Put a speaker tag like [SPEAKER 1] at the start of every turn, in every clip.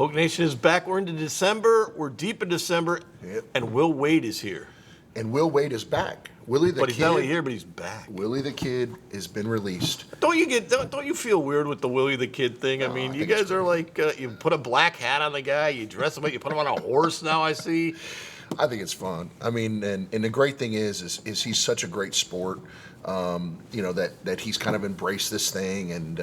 [SPEAKER 1] Hoke Nation is back. We're into December. We're deep in December, and Will Wade is here.
[SPEAKER 2] And Will Wade is back. Willie the
[SPEAKER 1] But
[SPEAKER 2] Kid.
[SPEAKER 1] he's not only here, but he's back.
[SPEAKER 2] Willie the Kid has been released.
[SPEAKER 1] Don't you feel weird with the Willie the Kid thing? I mean, you guys are like, you put a black hat on the guy, you dress him up, you put him on a horse now, I see.
[SPEAKER 2] I think it's fun. I mean, and the great thing is he's such a great sport, that he's kind of embraced this thing. And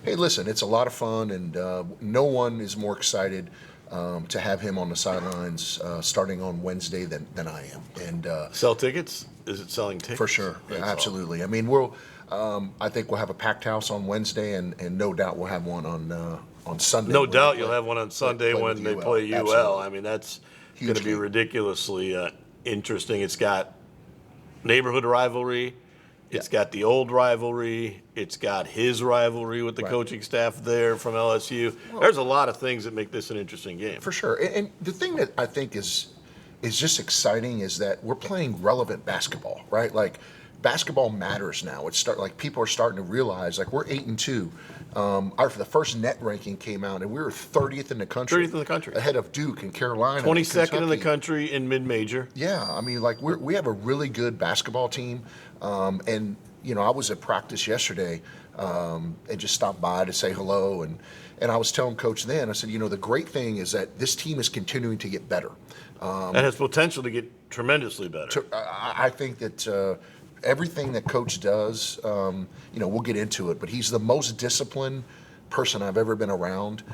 [SPEAKER 2] hey, listen, it's a lot of fun, and no one is more excited to have him on the sidelines starting on Wednesday than I am. And
[SPEAKER 1] sell tickets? Is it selling tickets?
[SPEAKER 2] For sure, absolutely. I mean, I think we'll have a packed house on Wednesday, and no doubt we'll have one on Sunday.
[SPEAKER 1] No doubt you'll have one on Sunday when they play UL.
[SPEAKER 2] Absolutely.
[SPEAKER 1] I mean, that's going to be ridiculously interesting. It's got neighborhood rivalry. It's got the old rivalry. It's got his rivalry with the coaching staff there from LSU. Well, there's a lot of things that make this an interesting game.
[SPEAKER 2] For sure. And the thing that I think is just exciting is that we're playing relevant basketball, right? Like, basketball matters now. People are starting to realize, like, we're 8-2. The first net ranking came out, and we were 30th in the country.
[SPEAKER 1] 30th in the country.
[SPEAKER 2] Ahead of Duke and Carolina.
[SPEAKER 1] 22nd in the country in mid-major.
[SPEAKER 2] Yeah, I mean, like, we have a really good basketball team. And, I was at practice yesterday and just stopped by to say hello. And I was telling Coach then, I said, the great thing is that this team is continuing to get better.
[SPEAKER 1] And has potential to get tremendously better.
[SPEAKER 2] I think that everything that Coach does, we'll get into it, but he's the most disciplined person I've ever been around.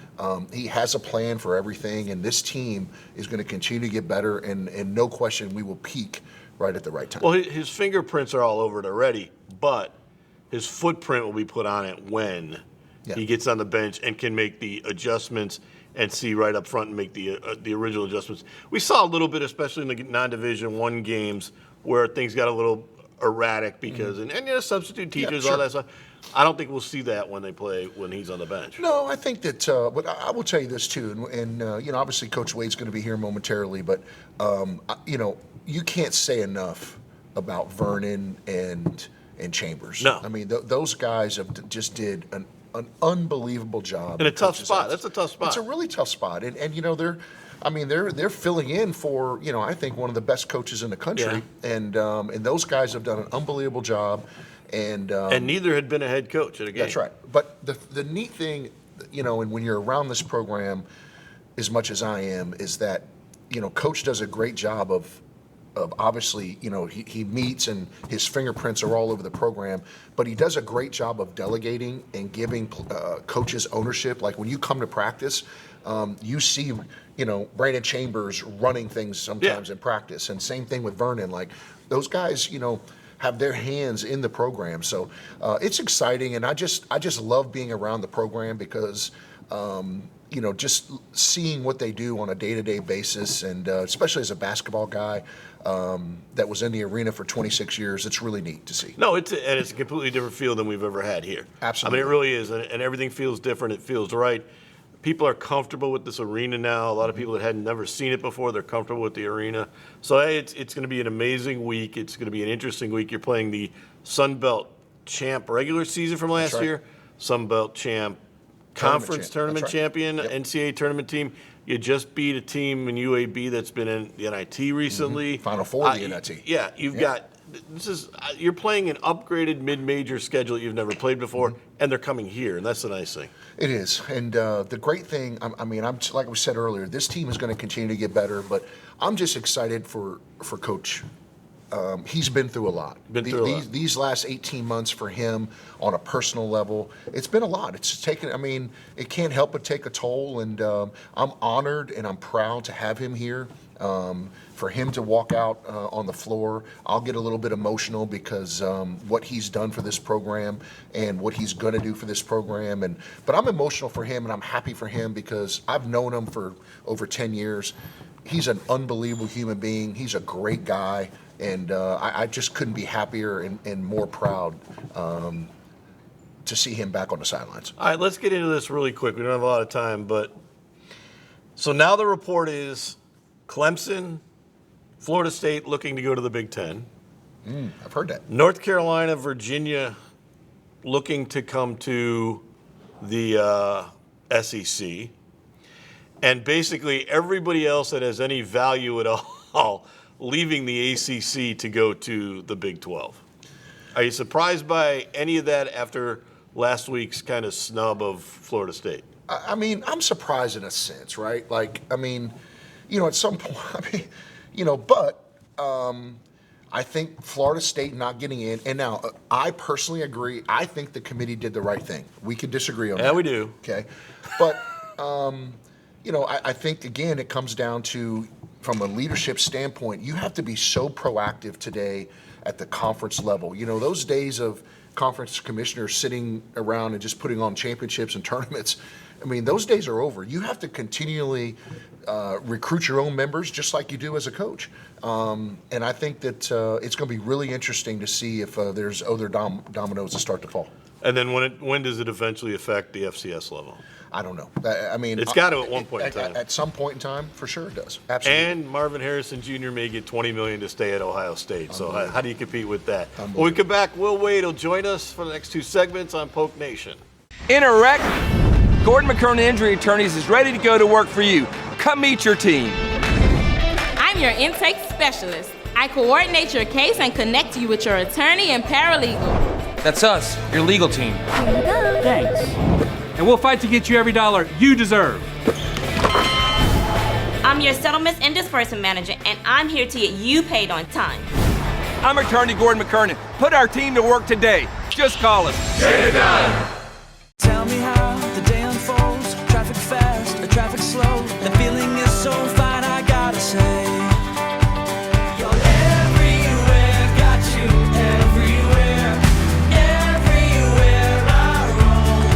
[SPEAKER 2] He has a plan for everything, and this team is going to continue to get better, and no question we will peak right at the right time.
[SPEAKER 1] Well, his fingerprints are all over it already, but his footprint will be put on it when he gets on the bench and can make the adjustments and see right up front and make the original adjustments. We saw a little bit, especially in the non-Division I games, where things got a little erratic because and substitute teachers, all that stuff. I don't think we'll see that when he's on the bench.
[SPEAKER 2] No, I think that. But I will tell you this too, and obviously Coach Wade's going to be here momentarily, but you can't say enough about Vernon and Chambers.
[SPEAKER 1] No,
[SPEAKER 2] I mean those guys have just did an unbelievable job
[SPEAKER 1] in a tough spot. That's a tough spot.
[SPEAKER 2] It's a really tough spot, and they're filling in for I think one of the best coaches in the country, and those guys have done an unbelievable job, and
[SPEAKER 1] neither had been a head coach at a game.
[SPEAKER 2] That's right. But the neat thing, and when you're around this program as much as I am, is that Coach does a great job of obviously, he meets and his fingerprints are all over the program, but he does a great job of delegating and giving coaches ownership. Like when you come to practice, you see, Brandon Chambers running things sometimes in practice, and same thing with Vernon. Like those guys, have their hands in the program. So it's exciting, and I just love being around the program because just seeing what they do on a day-to-day basis, and especially as a basketball guy that was in the arena for 26 years, it's really neat to see.
[SPEAKER 1] No, it's a completely different feel than we've ever had here.
[SPEAKER 2] Absolutely.
[SPEAKER 1] I mean, it really is, and everything feels different. It feels right. People are comfortable with this arena now. A lot of people that had never seen it before, they're comfortable with the arena. So it's going to be an amazing week. It's going to be an interesting week. You're playing the Sun Belt champ regular season from last year, Sun Belt champ conference tournament champion, NCAA tournament team. You just beat a team in UAB that's been in the NIT recently.
[SPEAKER 2] Final Four of the NIT.
[SPEAKER 1] Yeah, got you're playing an upgraded mid-major schedule that you've never played before, and they're coming here, and that's the nice thing.
[SPEAKER 2] It is, and the great thing, I'm like we said earlier, this team is going to continue to get better, but I'm just excited for Coach. He's been through a lot. These last 18 months for him on a personal level, it's been a lot. It's taken, it can't help but take a toll, and I'm honored and I'm proud to have him here. For him to walk out on the floor, I'll get a little bit emotional because what he's done for this program and what he's going to do for this program. But I'm emotional for him, and I'm happy for him because I've known him for over 10 years. He's an unbelievable human being. He's a great guy. And I just couldn't be happier and more proud to see him back on the sidelines.
[SPEAKER 1] All right, let's get into this really quick. We don't have a lot of time, but so now the report is Clemson, Florida State looking to go to the Big Ten.
[SPEAKER 2] I've heard that.
[SPEAKER 1] North Carolina, Virginia looking to come to the SEC. and basically everybody else that has any value at all leaving the ACC to go to the Big 12. Are you surprised by any of that after last week's kind of snub of Florida State?
[SPEAKER 2] I mean, I'm surprised in a sense, right? Like, I mean, at some point, but I think Florida State not getting in, and now I personally agree. I think the committee did the right thing. We could disagree on that.
[SPEAKER 1] Yeah, we do.
[SPEAKER 2] Okay, but I think again it comes down to, from a leadership standpoint, you have to be so proactive today at the conference level. Those days of conference commissioners sitting around and just putting on championships and tournaments, I mean, those days are over. You have to continually recruit your own members just like you do as a coach. And I think that it's going to be really interesting to see if there's other dominoes that start to fall.
[SPEAKER 1] And then when does it eventually affect the FCS level?
[SPEAKER 2] I don't know. I mean,
[SPEAKER 1] it's got to at one point in time.
[SPEAKER 2] At some point in time, for sure it does. Absolutely.
[SPEAKER 1] And Marvin Harrison Jr. may get $20 million to stay at Ohio State. So how do you compete with that? When we come back, Will Wade will join us for the next 2 segments on Polk Nation.
[SPEAKER 3] In a wreck, Gordon McKernan Injury Attorneys is ready to go to work for you. Come meet your team.
[SPEAKER 4] I'm your intake specialist. I coordinate your case and connect you with your attorney and paralegal.
[SPEAKER 3] That's us, your legal team.
[SPEAKER 5] Thanks. And we'll fight to get you every dollar you deserve.
[SPEAKER 6] I'm your settlements and disbursement manager, and I'm here to get you paid on time.
[SPEAKER 3] I'm attorney Gordon McKernan. Put our team to work today. Just call us.
[SPEAKER 7] Get it done! Tell me how the day unfolds. Traffic fast or traffic slow. The feeling is so fine, I gotta say. You're everywhere, got you everywhere. Everywhere I roam.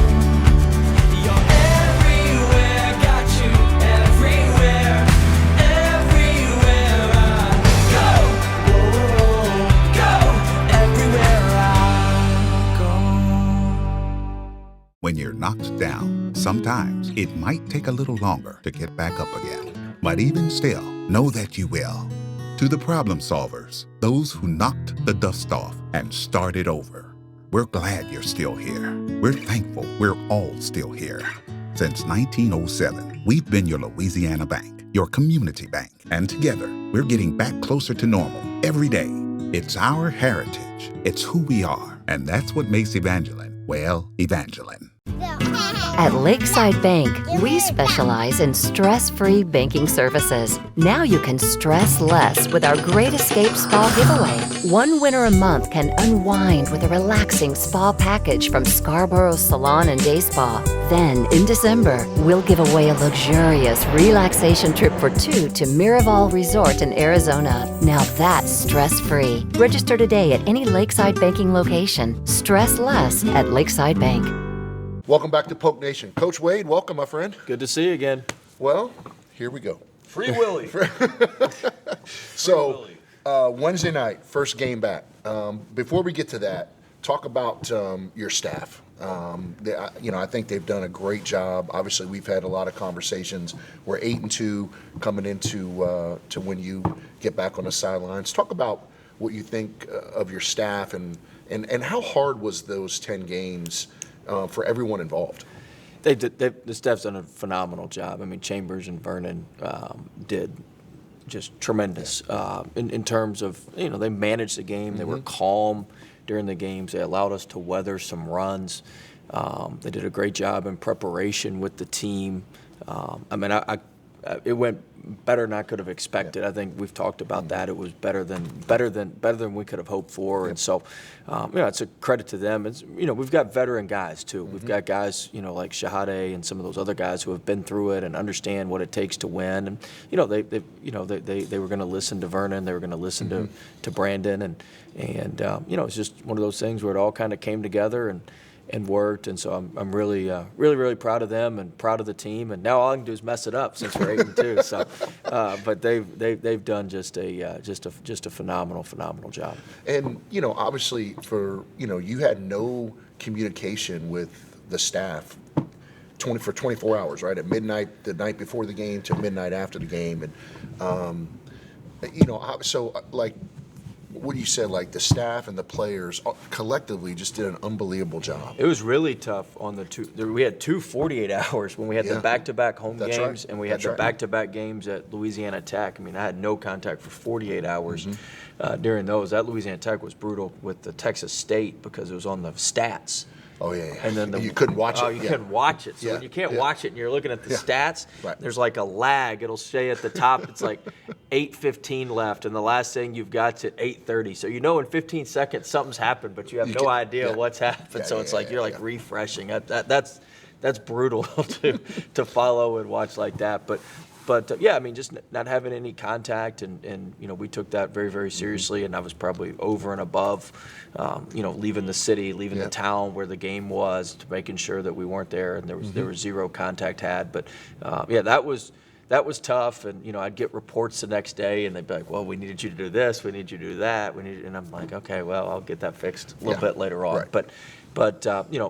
[SPEAKER 7] You're everywhere, got you everywhere. Everywhere I go. Go. Everywhere I go.
[SPEAKER 8] When you're knocked down, sometimes it might take a little longer to get back up again. But even still, know that you will. To the problem solvers, those who knocked the dust off and started over, we're glad you're still here. We're thankful we're all still here. Since 1907, we've been your Louisiana bank, your community bank. And together, we're getting back closer to normal every day. It's our heritage. It's who we are. And that's what makes Evangeline, well, Evangeline.
[SPEAKER 9] At Lakeside Bank, we specialize in stress-free banking services. Now you can stress less with our Great Escape Spa giveaway. One winner a month can unwind with a relaxing spa package from Scarborough's Salon and Day Spa. Then, in December, we'll give away a luxurious relaxation trip for 2 to Miraval Resort in Arizona. Now that's stress-free. Register today at any Lakeside banking location. Stress less at Lakeside Bank.
[SPEAKER 2] Welcome back to Polk Nation. Coach Wade, welcome, my friend.
[SPEAKER 1] Good to see you again.
[SPEAKER 2] Well, here we go.
[SPEAKER 1] Free Willie.
[SPEAKER 2] So, Wednesday night, first game back. Before we get to that, talk about your staff. I think they've done a great job. Obviously, we've had a lot of conversations. We're 8-2 coming into to when you get back on the sidelines. Talk about what you think of your staff and how hard was those 10 games for everyone involved?
[SPEAKER 10] The staff's done a phenomenal job. I mean, Chambers and Vernon did just tremendous in terms of, they managed the game. They were calm during the games. They allowed us to weather some runs. They did a great job in preparation with the team. It went better than I could have expected. I think we've talked about that. It was better than we could have hoped for. And so, it's a credit to them. It's, we've got veteran guys too. We've got guys, like Shahade and some of those other guys who have been through it and understand what it takes to win. And they were going to listen to Vernon. They were going to listen to Brandon. And it's just one of those things where it all kind of came together and worked, and so I'm really proud of them and proud of the team. And now all I can do is mess it up since we're 8-2. So, but they've done just a phenomenal job.
[SPEAKER 2] And obviously you had no communication with the staff for 24 hours, right? At midnight the night before the game to midnight after the game, and what you said, like the staff and the players collectively just did an unbelievable job.
[SPEAKER 10] It was really tough on the two. We had 2 48 hours when we had the back-to-back home
[SPEAKER 2] That's
[SPEAKER 10] games,
[SPEAKER 2] right.
[SPEAKER 10] and we had
[SPEAKER 2] That's
[SPEAKER 10] the
[SPEAKER 2] right.
[SPEAKER 10] back-to-back games at Louisiana Tech. I mean, I had no contact for 48 hours during those. That Louisiana Tech was brutal with the Texas State because it was on the stats.
[SPEAKER 2] Oh, yeah.
[SPEAKER 10] And then
[SPEAKER 2] you couldn't watch it.
[SPEAKER 10] Oh, you couldn't watch it. So when you can't watch it and you're looking at the stats, there's like a lag. It'll say at the top, it's like 8:15 left, and the last thing you've got's at 8:30. So you know in 15 seconds something's happened, but you have no idea what's happened. So it's like you're like refreshing. That's brutal to follow and watch like that. But yeah, I mean, just not having any contact, and we took that very, very seriously, and I was probably over and above, leaving the city, leaving the town where the game was, to making sure that we weren't there, and there was zero contact had. But yeah, that was tough, and I'd get reports the next day, and they'd be like, "Well, we needed you to do this, we need you to do that, and I'm like, "Okay, well, I'll get that fixed a little bit later on."
[SPEAKER 2] Right.
[SPEAKER 10] But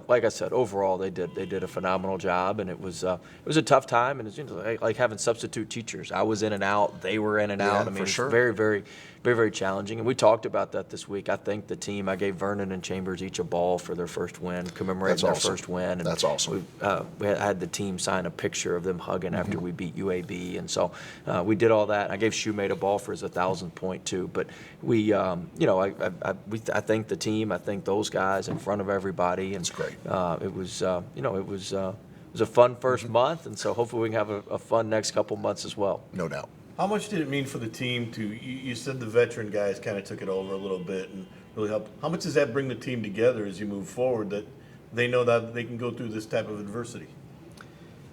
[SPEAKER 10] like I said, overall they did a phenomenal job, and it was a tough time, and it's like having substitute teachers. I was in and out, they were in and out. I mean, it's very, very, very, very challenging. And we talked about that this week. I think the team, I gave Vernon and Chambers each a ball for their first win, commemorating their first win. And
[SPEAKER 2] that's awesome.
[SPEAKER 10] I had the team sign a picture of them hugging after we beat UAB, and so we did all that. I gave Shoemate a ball for his 1,000th point too. But we, I thank the team. I thank those guys in front of everybody. And
[SPEAKER 2] it's great.
[SPEAKER 10] It was a fun first month, and so hopefully we can have a fun next couple months as well.
[SPEAKER 2] No doubt.
[SPEAKER 1] How much did it mean for the team you said the veteran guys kind of took it over a little bit and really helped. How much does that bring the team together as you move forward, that they know that they can go through this type of adversity?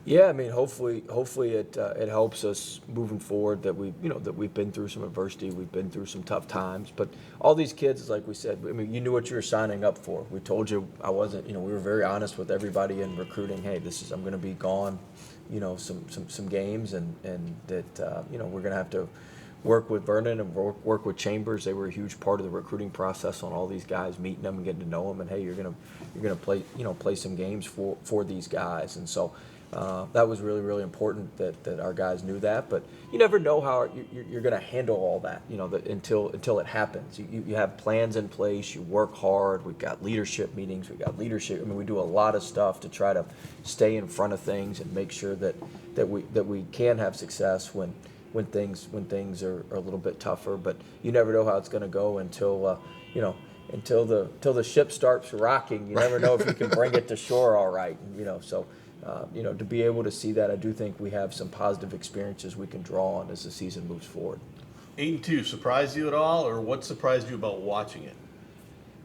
[SPEAKER 10] Yeah, I mean, hopefully it helps us moving forward, that we've been through some adversity, we've been through some tough times. But all these kids, like we said, I mean, you knew what you were signing up for. We told you I wasn't. We were very honest with everybody in recruiting. Hey, I'm going to be gone, some games, and that we're going to have to work with Vernon and work with Chambers. They were a huge part of the recruiting process on all these guys, meeting them and getting to know them. And hey, you're gonna play some games for these guys, and so. That was really, really important that our guys knew that. But you never know how you're going to handle all that, until it happens. You have plans in place. You work hard. We've got leadership meetings. We've got leadership. I mean, we do a lot of stuff to try to stay in front of things and make sure that we can have success when things are a little bit tougher. But you never know how it's going to go until the ship starts rocking. You never know if you can bring it to shore all right. So. To be able to see that, I do think we have some positive experiences we can draw on as the season moves forward.
[SPEAKER 1] 8-2 surprised you at all, or what surprised you about watching it?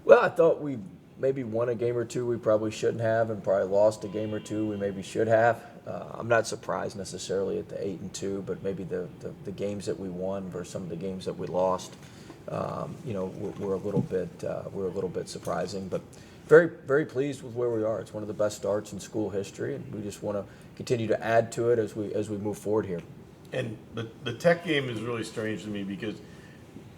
[SPEAKER 10] Well, I thought we maybe won a game or two we probably shouldn't have, and probably lost a game or two we maybe should have. I'm not surprised necessarily at the 8-2, but maybe the games that we won versus some of the games that we lost, were a little bit surprising, but. Very, very pleased with where we are. It's one of the best starts in school history, and we just want to continue to add to it as we move forward here.
[SPEAKER 1] And the Tech game is really strange to me because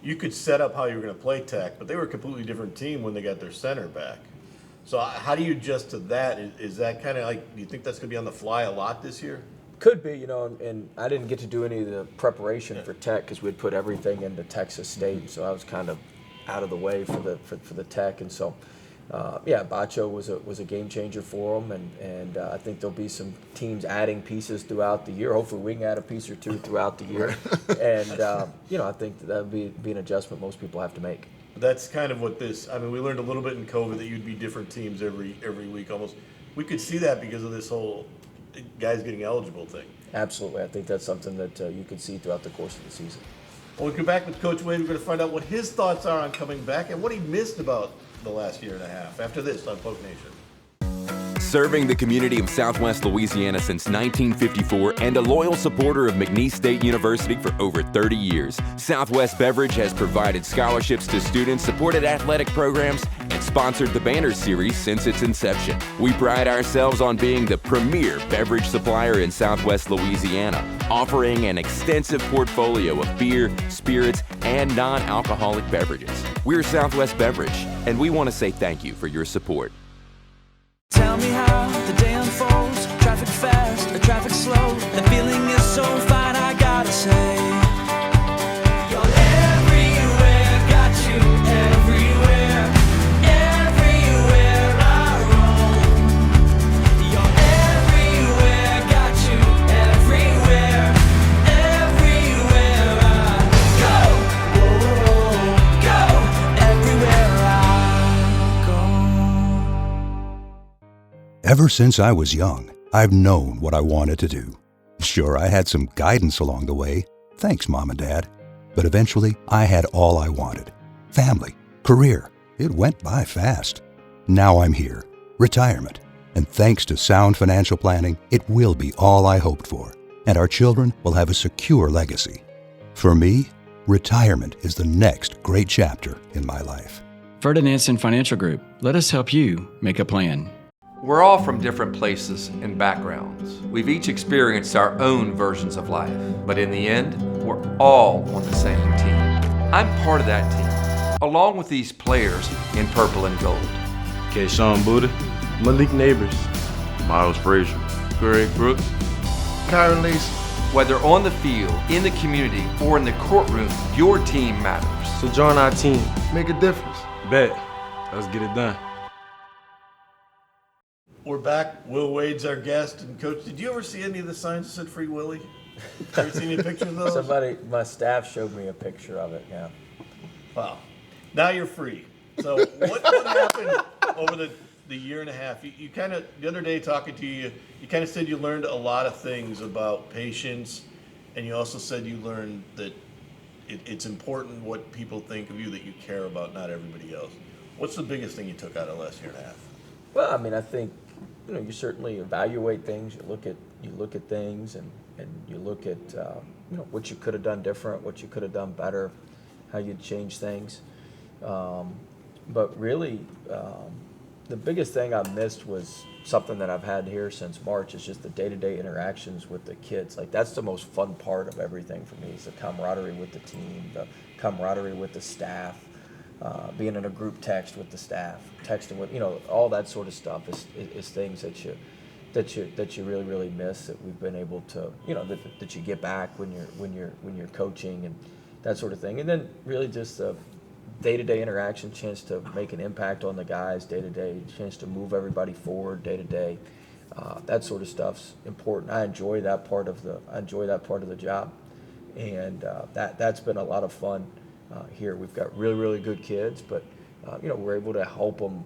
[SPEAKER 1] you could set up how you were going to play Tech, but they were a completely different team when they got their center back. So how do you adjust to that? Is that kind of like, do you think that's going to be on the fly a lot this year?
[SPEAKER 10] Could be, and I didn't get to do any of the preparation for Tech because we'd put everything into Texas State, so I was kind of out of the way for the Tech, and so. Bacho was a game changer for them, and I think there'll be some teams adding pieces throughout the year. Hopefully, we can add a piece or two throughout the year, and I think that'll be an adjustment most people have to make.
[SPEAKER 1] That's kind of what this. I mean, we learned a little bit in COVID that you'd be different teams every week almost. We could see that because of this whole guys getting eligible thing.
[SPEAKER 10] Absolutely, I think that's something that you could see throughout the course of the season.
[SPEAKER 1] When we come back with Coach Wade, we're going to find out what his thoughts are on coming back and what he missed about the last year and a half. After this on Poke Nation.
[SPEAKER 3] Serving the community of Southwest Louisiana since 1954 and a loyal supporter of McNeese State University for over 30 years, Southwest Beverage has provided scholarships to students, supported athletic programs, and sponsored the Banner Series since its inception. We pride ourselves on being the premier beverage supplier in Southwest Louisiana, offering an extensive portfolio of beer, spirits, and non-alcoholic beverages. We're Southwest Beverage, and we want to say thank you for your support.
[SPEAKER 7] Tell me how the day unfolds. Traffic fast or traffic slow. The feeling is so fine, I gotta say. You're everywhere, got you
[SPEAKER 11] Ever since I was young, I've known what I wanted to do. Sure, I had some guidance along the way. Thanks, Mom and Dad. But eventually, I had all I wanted. Family, career. It went by fast. Now I'm here. Retirement. And thanks to sound financial planning, it will be all I hoped for. And our children will have a secure legacy. For me, retirement is the next great chapter in my life.
[SPEAKER 12] Ferdinandson Financial Group. Let us help you make a plan.
[SPEAKER 13] We're all from different places and backgrounds. We've each experienced our own versions of life, but in the end, we're all on the same team. I'm part of that team, along with these players in purple and gold.
[SPEAKER 14] Kayshawn Buddha, Malik Neighbors, Miles Frazier, Greg Brooks,
[SPEAKER 13] Kyron Lacy. Whether on the field, in the community, or in the courtroom, your team matters.
[SPEAKER 14] So join our team. Make a difference. Bet. Let's get it done.
[SPEAKER 1] We're back. Will Wade's our guest. And Coach, did you ever see any of the signs that said Free Willy? Have you seen any pictures of those?
[SPEAKER 10] Somebody, my staff showed me a picture of it, yeah.
[SPEAKER 1] Wow. Now you're free. So what happened over the year and a half? You kind of, the other day talking to you, you kind of said you learned a lot of things about patience, and you also said you learned that it's important what people think of you, that you care about, not everybody else. What's the biggest thing you took out of the last year and a half?
[SPEAKER 10] Well, I mean, I think, you certainly evaluate things. You look at things, and you look at what you could have done different, what you could have done better, how you'd change things. But really, the biggest thing I missed was something that I've had here since March, is just the day-to-day interactions with the kids. Like, that's the most fun part of everything for me, is the camaraderie with the team, the camaraderie with the staff. Being in a group text with the staff, texting with, all that sort of stuff is things that you really miss, that we've been able to, that you get back when you're coaching and that sort of thing. And then really just the day-to-day interaction, chance to make an impact on the guys day-to-day, chance to move everybody forward day-to-day. That sort of stuff's important. I enjoy that part of the job, and that's been a lot of fun. Here we've got really good kids, but we're able to help them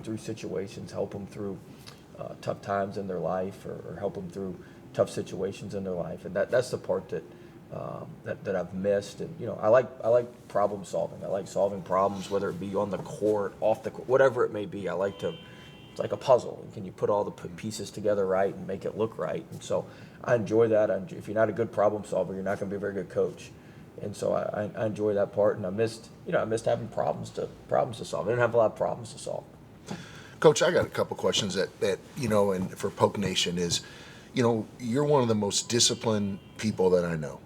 [SPEAKER 10] through situations, help them through tough times in their life, or help them through tough situations in their life, and that's the part that I've missed. And I like problem solving. I like solving problems, whether it be on the court, off the court, whatever it may be. It's like a puzzle. Can you put all the pieces together right and make it look right? And so I enjoy that. If you're not a good problem solver, you're not going to be a very good coach. And so I enjoy that part, and I missed having problems to solve. I didn't have a lot of problems to solve.
[SPEAKER 2] Coach, I got a couple questions that and for Polk Nation is, you're one of the most disciplined people that I know,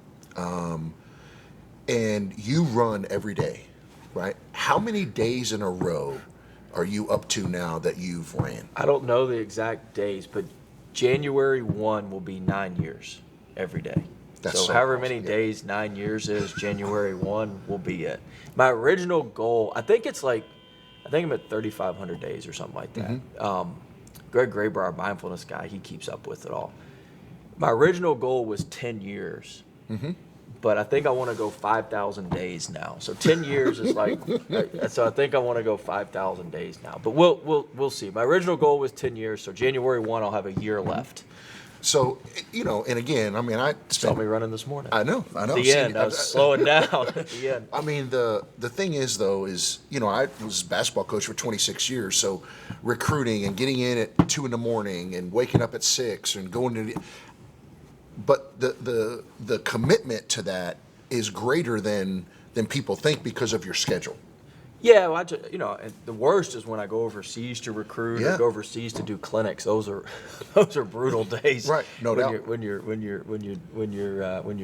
[SPEAKER 2] and you run every day, right? How many days in a row are you up to now that you've ran?
[SPEAKER 10] I don't know the days, but January 1 will be 9 years every day. So however many days 9 years is, January 1 will be it. My original goal, I think I'm at 3,500 days or something like that. Mm-hmm. Greg Graber, our mindfulness guy, he keeps up with it all. My original goal was 10 years, but I think I want to go 5,000 days now. So 10 years is so I think I want to go 5,000 days now. But we'll see. My original goal was 10 years, so January 1 I'll have a year left.
[SPEAKER 2] So, and again, I mean,
[SPEAKER 10] saw me running this morning.
[SPEAKER 2] I know.
[SPEAKER 10] At the end, I was slowing down at the end.
[SPEAKER 2] I mean, the thing is, though, I was a basketball coach for 26 years, so recruiting and getting in at 2 a.m. and waking up at 6 and going to but the commitment to that is greater than people think because of your schedule.
[SPEAKER 10] Yeah, well, and the worst is when I go overseas to recruit or go overseas to do clinics. Those are brutal days.
[SPEAKER 2] Right, no doubt.
[SPEAKER 10] When you're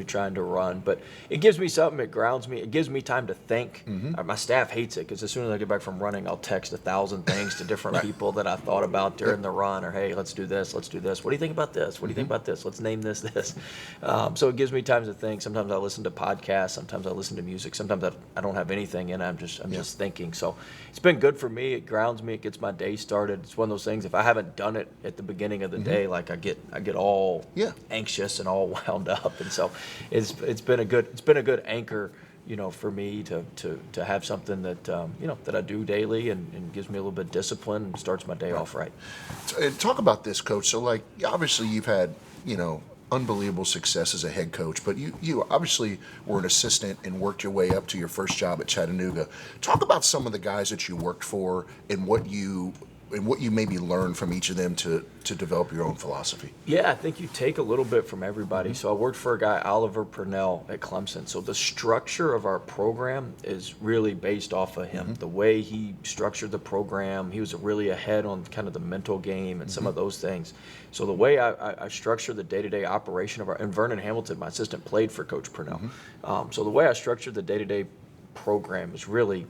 [SPEAKER 10] trying to run, but it gives me something. It grounds me. It gives me time to think. Mm-hmm. My staff hates it because as soon as I get back from running, I'll text 1,000 things to different people that I thought about during the run, or hey, let's do this. Let's do this. What do you think about this? What do you think about this? Let's name this. So it gives me time to think. Sometimes I listen to podcasts. Sometimes I listen to music. Sometimes I don't have anything in. I'm just thinking. So it's been good for me. It grounds me. It gets my day started. It's one of those things. If I haven't done it at the beginning of the day, like I get all anxious and all wound up. And so it's been a good anchor, for me to have something that, that I do daily and gives me a little bit of discipline and starts my day off right.
[SPEAKER 2] Talk about this, Coach. So, like, obviously you've had, unbelievable success as a head coach, but you obviously were an assistant and worked your way up to your first job at Chattanooga. Talk about some of the guys that you worked for and what you maybe learned from each of them to develop your own philosophy.
[SPEAKER 10] Yeah, I think you take a little bit from everybody. So I worked for a guy, Oliver Purnell, at Clemson. So the structure of our program is really based off of him. The way he structured the program, he was really ahead on kind of the mental game and some of those things. So the way I structured the day-to-day operation of and Vernon Hamilton, my assistant, played for Coach Purnell. So the way I structured the day-to-day program is really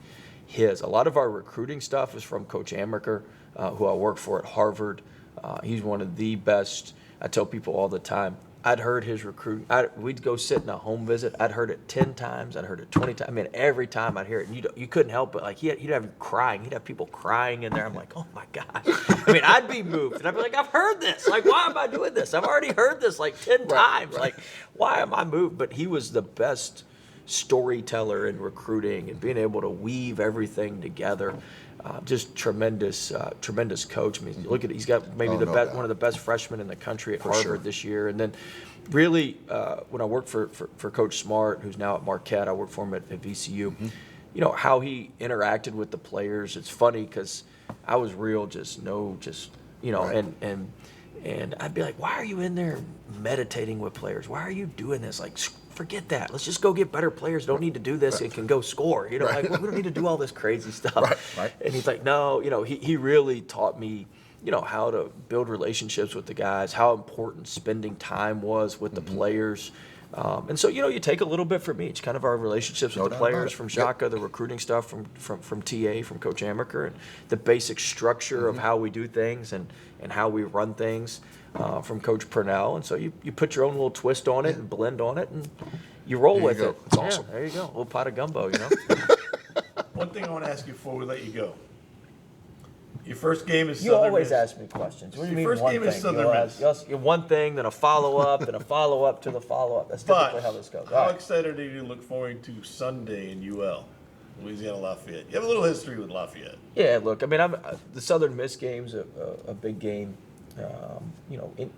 [SPEAKER 10] his. A lot of our recruiting stuff is from Coach Amaker, who I work for at Harvard. He's one of the best. I tell people all the time, I'd heard his recruiting. We'd go sit in a home visit. I'd heard it 10 times. I'd heard it 20 times. I mean, every time I'd hear it, and you couldn't help it. Like, he'd have you crying. He'd have people crying in there. I'm like, oh, my gosh. I mean, I'd be moved. And I'd be like, I've heard this. Like, why am I doing this? I've already heard this like 10 times. Like, why am I moved? But he was the best storyteller in recruiting and being able to weave everything together. Just tremendous coach. I mean, look at it. He's got maybe one of the best freshmen in the country at Harvard this year. And then, really, when I worked for Coach Smart, who's now at Marquette, I worked for him at VCU. How he interacted with the players. It's funny because I was real, and I'd be like, why are you in there meditating with players? Why are you doing this? Like, forget that. Let's just go get better players. Don't need to do this. It can go score. Like, we don't need to do all this crazy stuff. And he's like, no, he really taught me, how to build relationships with the guys, how important spending time was with the players. And so, you take a little bit from each, kind of our relationships with the players from Shaka, the recruiting stuff from TA, from Coach Amaker, and the basic structure of how we do things and how we run things from Coach Purnell. And so you put your own little twist on it and blend on it, and you roll with it.
[SPEAKER 2] It's awesome.
[SPEAKER 10] There you go. A little pot of gumbo,
[SPEAKER 1] One thing I want to ask you before we let you go. Your first game is
[SPEAKER 10] You
[SPEAKER 1] Southern
[SPEAKER 10] always
[SPEAKER 1] Miss.
[SPEAKER 10] ask me questions. What do you mean
[SPEAKER 1] First
[SPEAKER 10] one
[SPEAKER 1] game
[SPEAKER 10] thing?
[SPEAKER 1] is Southern Miss.
[SPEAKER 10] One thing, then a follow-up, then a follow-up to the follow-up. That's typically how this goes.
[SPEAKER 1] How excited are you to look forward to Sunday in UL, Louisiana Lafayette? You have a little history with Lafayette.
[SPEAKER 10] Yeah, look, I mean, the Southern Miss game's a big game.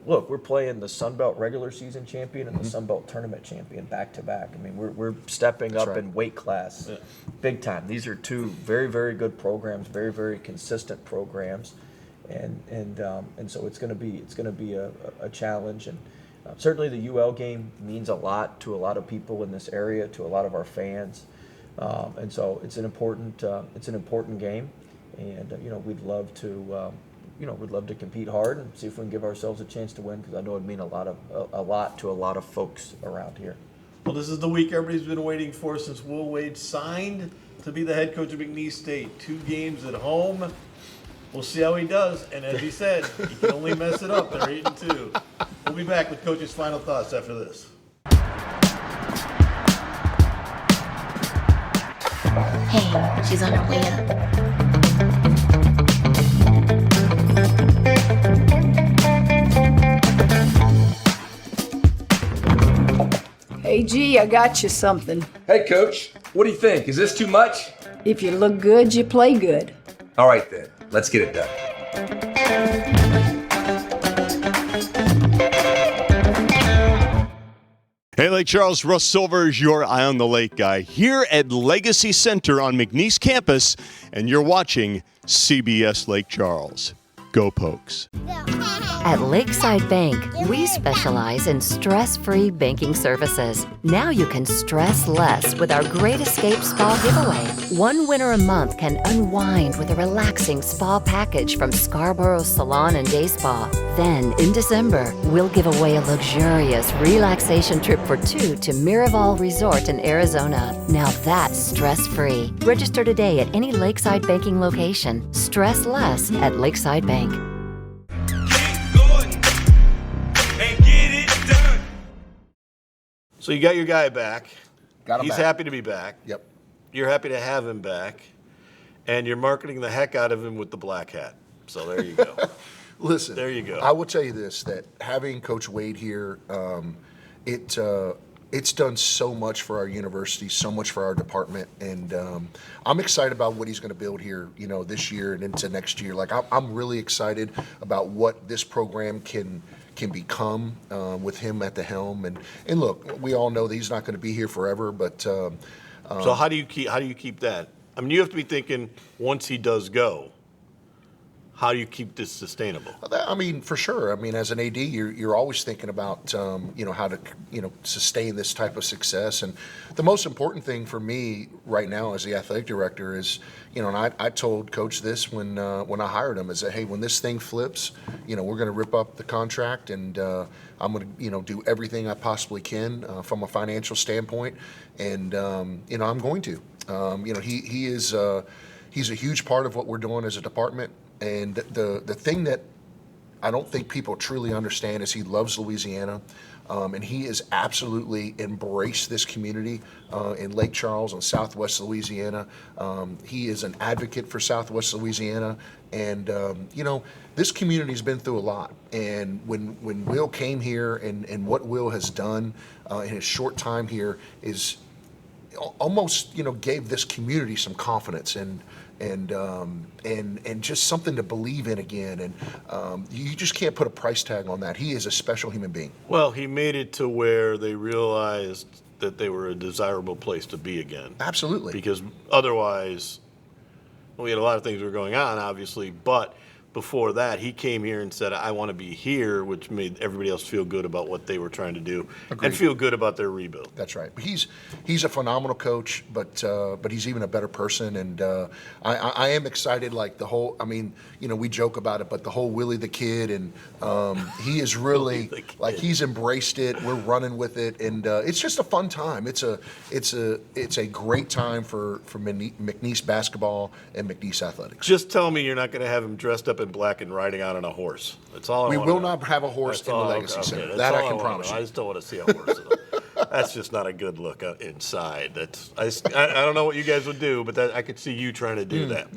[SPEAKER 10] Look, we're playing the Sun Belt regular season champion and the Sun Belt tournament champion back to back. I mean, we're stepping up in weight class, big time. These are two very, very good programs, very, very consistent programs, and so it's going to be a challenge. And certainly the UL game means a lot to a lot of people in this area, to a lot of our fans, and so it's an important game, and we'd love to. We'd love to compete hard and see if we can give ourselves a chance to win, because I know it'd mean a lot to a lot of folks around here.
[SPEAKER 1] Well, this is the week everybody's been waiting for since Will Wade signed to be the head coach of McNeese State. 2 games at home. We'll see how he does. And as he said, he can only mess it up. They're 8-2. We'll be back with Coach's final thoughts after this.
[SPEAKER 15] Hey, she's on her way up.
[SPEAKER 16] Hey, G, I got you something.
[SPEAKER 17] Hey, Coach. What do you think? Is this too much?
[SPEAKER 16] If you look good, you play good.
[SPEAKER 17] All right, then. Let's get it done.
[SPEAKER 18] Hey, Lake Charles, Russ Silver is your Eye on the Lake guy here at Legacy Center on McNeese campus, and you're watching CBS Lake Charles. Go Pokes.
[SPEAKER 9] At Lakeside Bank, we specialize in stress-free banking services. Now you can stress less with our Great Escape Spa giveaway. One winner a month can unwind with a relaxing spa package from Scarborough's Salon and Day Spa. Then, in December, we'll give away a luxurious relaxation trip for 2 to Miraval Resort in Arizona. Now that's stress-free. Register today at any Lakeside banking location. Stress less at Lakeside Bank.
[SPEAKER 1] So you got your guy back.
[SPEAKER 2] Got him
[SPEAKER 1] He's
[SPEAKER 2] back.
[SPEAKER 1] happy to be back.
[SPEAKER 2] Yep.
[SPEAKER 1] You're happy to have him back. And you're marketing the heck out of him with the black hat. So there you go.
[SPEAKER 2] Listen,
[SPEAKER 1] there you go.
[SPEAKER 2] I will tell you this, that having Coach Wade here, it's done so much for our university, so much for our department, and I'm excited about what he's going to build here, this year and into next year. Like I'm really excited about what this program can become with him at the helm. And look, we all know that he's not going to be here forever, but
[SPEAKER 1] so how do you keep that? I mean, you have to be thinking once he does go, how do you keep this sustainable?
[SPEAKER 2] I mean, for sure. I mean, as an AD, you're always thinking about, how to, sustain this type of success. And the most important thing for me right now as the athletic director is, and I told Coach this when I hired him, is that, hey, when this thing flips, we're going to rip up the contract, and I'm going to, do everything I possibly can from a financial standpoint. And, I'm going to. He is he's a huge part of what we're doing as a department. And the thing that I don't think people truly understand is he loves Louisiana, and he has absolutely embraced this community in Lake Charles and Southwest Louisiana. He is an advocate for Southwest Louisiana, and this community's been through a lot. And when Will came here and what Will has done in his short time here is almost gave this community some confidence and just something to believe in again. And you just can't put a price tag on that. He is a special human being.
[SPEAKER 1] Well, he made it to where they realized that they were a desirable place to be again.
[SPEAKER 2] Absolutely.
[SPEAKER 1] Because otherwise, we had a lot of things that were going on, obviously, but before that, he came here and said, I want to be here, which made everybody else feel good about what they were trying to do. Agreed. And feel good about their rebuild.
[SPEAKER 2] That's right. But he's a phenomenal coach, but he's even a better person. And I am excited, like the whole, we joke about it, but the whole Willie the Kid, and he is really, like, he's embraced it. We're running with it. And it's just a fun time. It's a great time for McNeese basketball and McNeese athletics.
[SPEAKER 1] Just tell me you're not going to have him dressed up in black and riding out on a horse. That's all I want.
[SPEAKER 2] We will not have a horse in the Legacy Center. That I can promise you.
[SPEAKER 1] I just don't want to see a horse. That's just not a good look inside. I don't know what you guys would do, but I could see you trying to do that.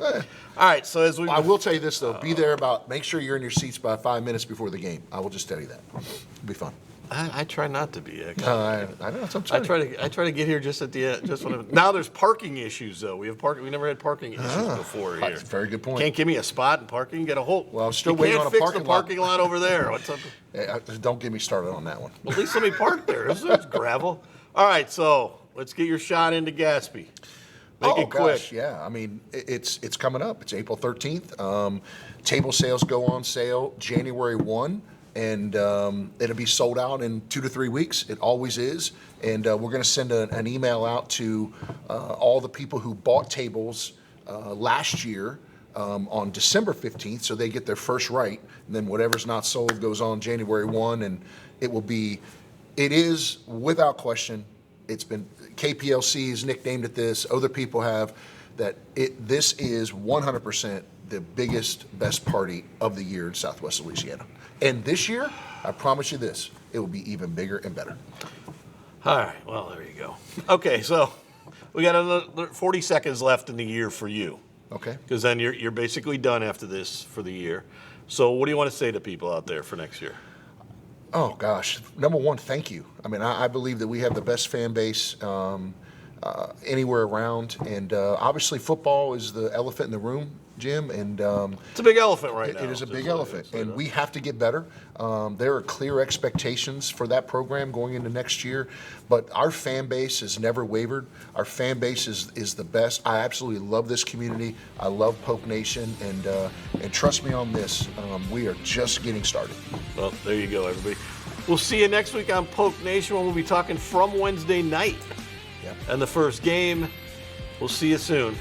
[SPEAKER 1] All right, so I
[SPEAKER 2] will tell you this though: be there make sure you're in your seats by 5 minutes before the game. I will just tell you that. It'll be fun.
[SPEAKER 1] I try not to be.
[SPEAKER 2] I know. That's what I'm saying.
[SPEAKER 1] I try to get here just at the end. Now there's parking issues though. We never had parking issues before here.
[SPEAKER 2] That's a very good point.
[SPEAKER 1] Can't give me a spot in parking. Get a whole.
[SPEAKER 2] Well, I'm still waiting on a parking lot.
[SPEAKER 1] Fix the parking lot over there. What's up?
[SPEAKER 2] Don't get me started on that one.
[SPEAKER 1] Well, at least let me park there. It's gravel. All right, so let's get your shot into Gatsby. Make it quick.
[SPEAKER 2] Gosh, yeah. I mean, it's coming up. It's April 13th. Table sales go on sale January 1. And it'll be sold out in 2 to 3 weeks. It always is. And we're going to send an email out to all the people who bought tables last year on December 15th, so they get their first right. And then whatever's not sold goes on January 1, and it is without question. It's been KPLC has nicknamed it this. Other people have that. This is 100% the biggest, best party of the year in Southwest Louisiana. And this year, I promise you this, it will be even bigger and better.
[SPEAKER 1] All right, well, there you go. Okay, so we got another 40 seconds left in the year for you.
[SPEAKER 2] Okay.
[SPEAKER 1] Because then you're basically done after this for the year. So what do you want to say to people out there for next year?
[SPEAKER 2] Oh, gosh. Number one, thank you. I mean, I believe that we have the best fan base anywhere around. And obviously football is the elephant in the room, Jim, and
[SPEAKER 1] it's a big elephant right now.
[SPEAKER 2] It is a big elephant, and we have to get better. There are clear expectations for that program going into next year, but our fan base has never wavered. Our fan base is the best. I absolutely love this community. I love Polk Nation, and trust me on this, we are just getting started.
[SPEAKER 1] Well, there you go, everybody. We'll see you next week on Polk Nation when we'll be talking from Wednesday night and the first game. We'll see you soon.